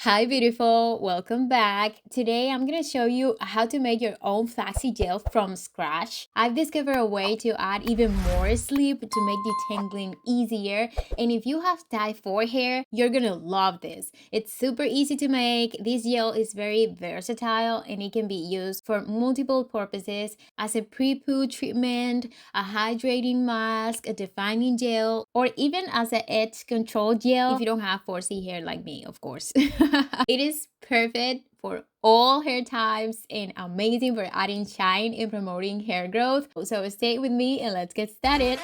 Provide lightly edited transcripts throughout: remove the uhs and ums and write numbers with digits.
Hi beautiful, welcome back. Today I'm gonna show you how to make your own flaxseed gel from scratch. I've discovered a way to add even more sleep to make detangling easier, and if you have type 4 hair, you're gonna love this. It's super easy to make. This gel is very versatile and it can be used for multiple purposes as a pre-poo treatment, a hydrating mask, a defining gel, or even as an edge control gel if you don't have 4C hair like me, of course. It is perfect for all hair types and amazing for adding shine and promoting hair growth. So stay with me and let's get started.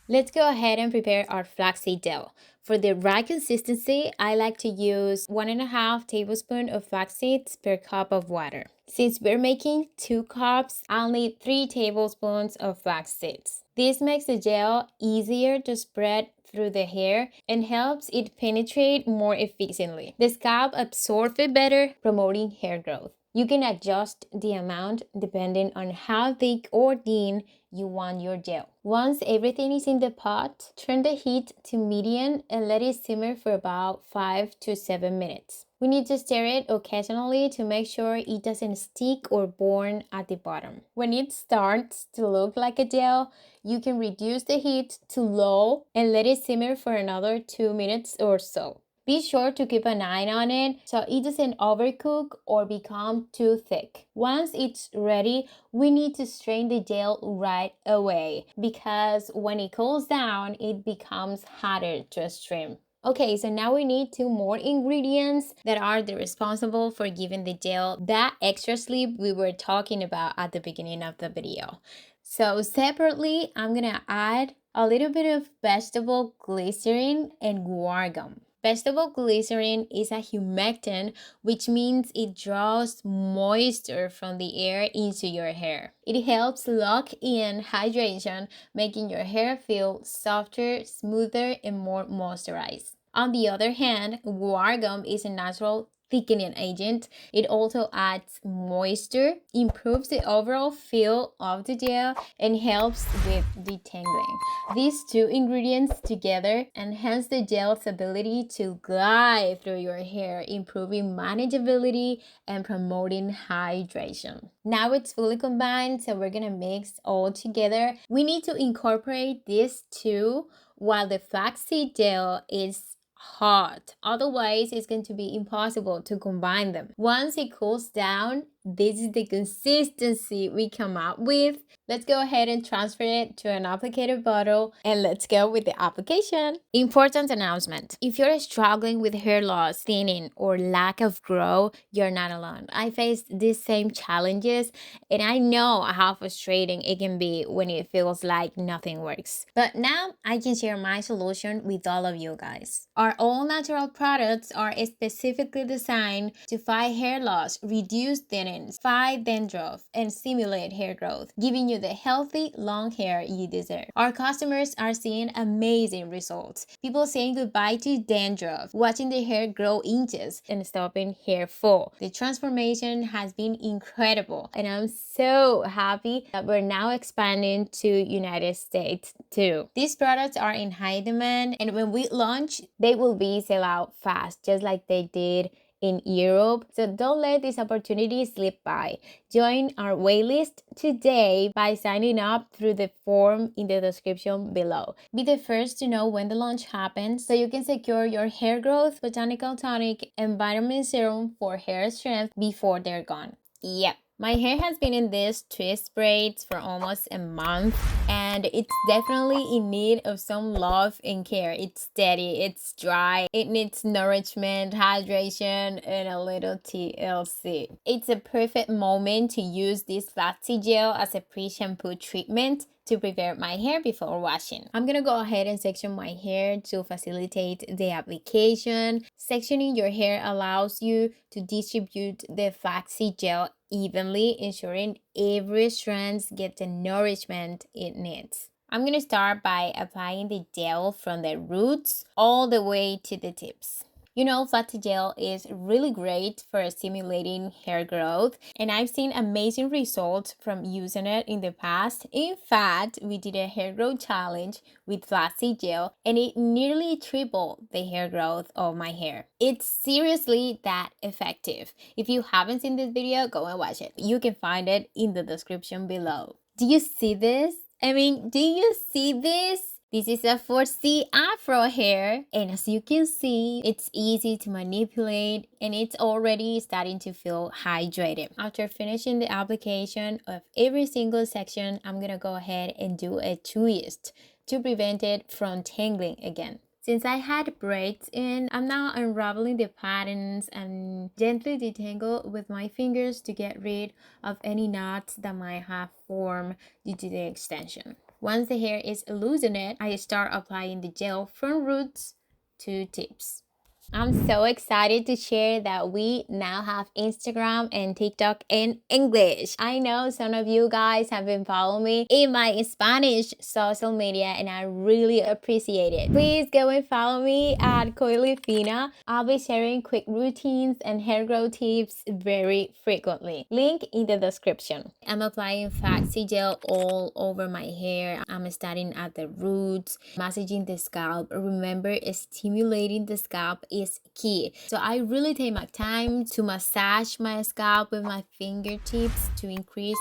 Let's go ahead and prepare our flaxseed gel. For the right consistency, I like to use 1.5 tablespoons of flax seeds per cup of water. Since we're making 2 cups, I'll need 3 tablespoons of flax seeds. This makes the gel easier to spread through the hair and helps it penetrate more efficiently. The scalp absorbs it better, promoting hair growth. You can adjust the amount depending on how thick or thin you want your gel. Once everything is in the pot, turn the heat to medium and let it simmer for about 5 to 7 minutes. We need to stir it occasionally to make sure it doesn't stick or burn at the bottom. When it starts to look like a gel, you can reduce the heat to low and let it simmer for another 2 minutes or so. Be sure to keep an eye on it so it doesn't overcook or become too thick. Once it's ready, we need to strain the gel right away because when it cools down, it becomes harder to strain. Okay, so now we need 2 more ingredients that are responsible for giving the gel that extra sleep we were talking about at the beginning of the video. So separately, I'm gonna add a little bit of vegetable glycerin and guar gum. Vegetable glycerin is a humectant, which means it draws moisture from the air into your hair. It helps lock in hydration, making your hair feel softer, smoother, and more moisturized. On the other hand, guar gum is a natural thickening agent. It also adds moisture, improves the overall feel of the gel, and helps with detangling. These 2 ingredients together enhance the gel's ability to glide through your hair, improving manageability and promoting hydration. Now it's fully combined, so we're gonna mix all together. We need to incorporate these 2 while the flaxseed gel is hot. Otherwise, it's going to be impossible to combine them. Once it cools down, this is the consistency we come up with. Let's go ahead and transfer it to an applicator bottle and let's go with the application. Important announcement. If you're struggling with hair loss, thinning, or lack of growth, you're not alone. I faced these same challenges and I know how frustrating it can be when it feels like nothing works. But now I can share my solution with all of you guys. Our all-natural products are specifically designed to fight hair loss, reduce thinning, fight dandruff, and stimulate hair growth, giving you the healthy, long hair you deserve. Our customers are seeing amazing results. People saying goodbye to dandruff, watching their hair grow inches, and stopping hair fall. The transformation has been incredible, and I'm so happy that we're now expanding to United States too. These products are in high demand, and when we launch, they will be sell out fast, just like they did in Europe. So don't let this opportunity slip by. Join our waitlist today by signing up through the form in the description below. Be the first to know when the launch happens so you can secure your hair growth, botanical tonic, and vitamin serum for hair strength before they're gone. Yep. My hair has been in these twist braids for almost a month and it's definitely in need of some love and care. It's steady, it's dry, it needs nourishment, hydration, and a little TLC. It's a perfect moment to use this flaxseed gel as a pre-shampoo treatment to prepare my hair before washing. I'm gonna go ahead and section my hair to facilitate the application. Sectioning your hair allows you to distribute the flaxseed gel evenly, ensuring every strand gets the nourishment it needs. I'm gonna start by applying the gel from the roots all the way to the tips. You know, flaxseed gel is really great for stimulating hair growth, and I've seen amazing results from using it in the past. In fact, we did a hair growth challenge with flaxseed gel, and it nearly tripled the hair growth of my hair. It's seriously that effective. If you haven't seen this video, go and watch it. You can find it in the description below. Do you see this? Do you see this? This is a 4C afro hair, and as you can see, it's easy to manipulate and it's already starting to feel hydrated. After finishing the application of every single section, I'm gonna go ahead and do a twist to prevent it from tangling again. Since I had braids in, I'm now unraveling the patterns and gently detangle with my fingers to get rid of any knots that might have formed due to the extension. Once the hair is loosened, I start applying the gel from roots to tips. I'm so excited to share that we now have Instagram and TikTok in English. I know some of you guys have been following me in my Spanish social media and I really appreciate it. Please go and follow me at Coily Fina. I'll be sharing quick routines and hair growth tips very frequently. Link in the description. I'm applying flaxseed gel all over my hair. I'm starting at the roots, massaging the scalp. Remember, stimulating the scalp is key. So I really take my time to massage my scalp with my fingertips to increase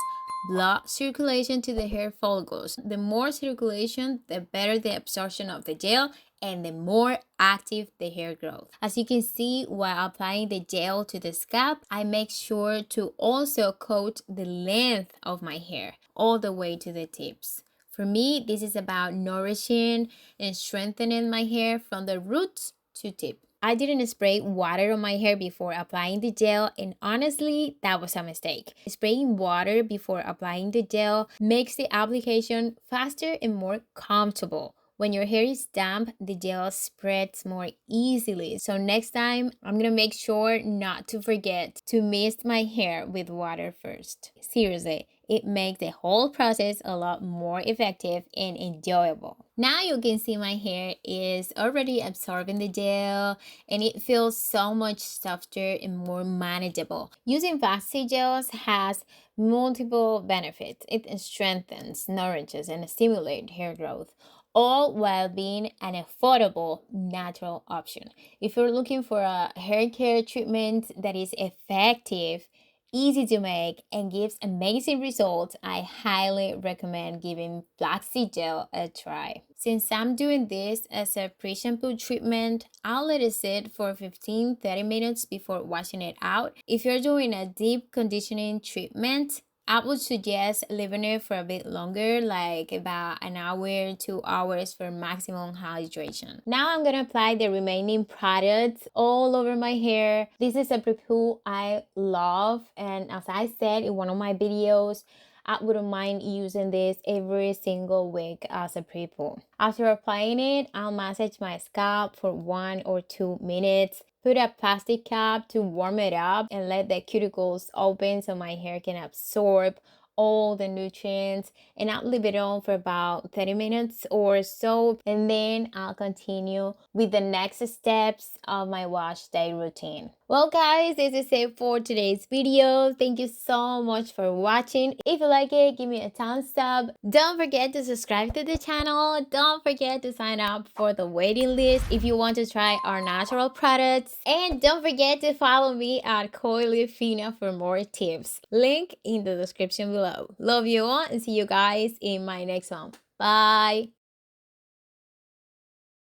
blood circulation to the hair follicles. The more circulation, the better the absorption of the gel and the more active the hair growth. As you can see, while applying the gel to the scalp, I make sure to also coat the length of my hair all the way to the tips. For me, this is about nourishing and strengthening my hair from the roots to tip. I didn't spray water on my hair before applying the gel, and honestly, that was a mistake. Spraying water before applying the gel makes the application faster and more comfortable. When your hair is damp, the gel spreads more easily. So next time, I'm gonna make sure not to forget to mist my hair with water first. Seriously, it makes the whole process a lot more effective and enjoyable. Now you can see my hair is already absorbing the gel and it feels so much softer and more manageable. Using flaxseed gels has multiple benefits. It strengthens, nourishes, and stimulates hair growth, all while being an affordable natural option. If you're looking for a hair care treatment that is effective, easy to make, and gives amazing results, I highly recommend giving flaxseed gel a try. Since I'm doing this as a pre-shampoo treatment, I'll let it sit for 15-30 minutes before washing it out. If you're doing a deep conditioning treatment, I would suggest leaving it for a bit longer, like about an hour, 2 hours for maximum hydration. Now I'm gonna apply the remaining products all over my hair. This is a pre-poo I love, and as I said in one of my videos, I wouldn't mind using this every single week as a pre-poo. After applying it, I'll massage my scalp for 1 or 2 minutes. Put a plastic cap to warm it up and let the cuticles open so my hair can absorb all the nutrients, and I'll leave it on for about 30 minutes or so, and then I'll continue with the next steps of my wash day routine. Well guys, this is it for today's video. Thank you so much for watching. If you like it, give me a thumbs up. Don't forget to subscribe to the channel. Don't forget to sign up for the waiting list if you want to try our natural products, and don't forget to follow me at Coily Fina for more tips. Link in the description below. Love you all and see you guys in my next one. Bye.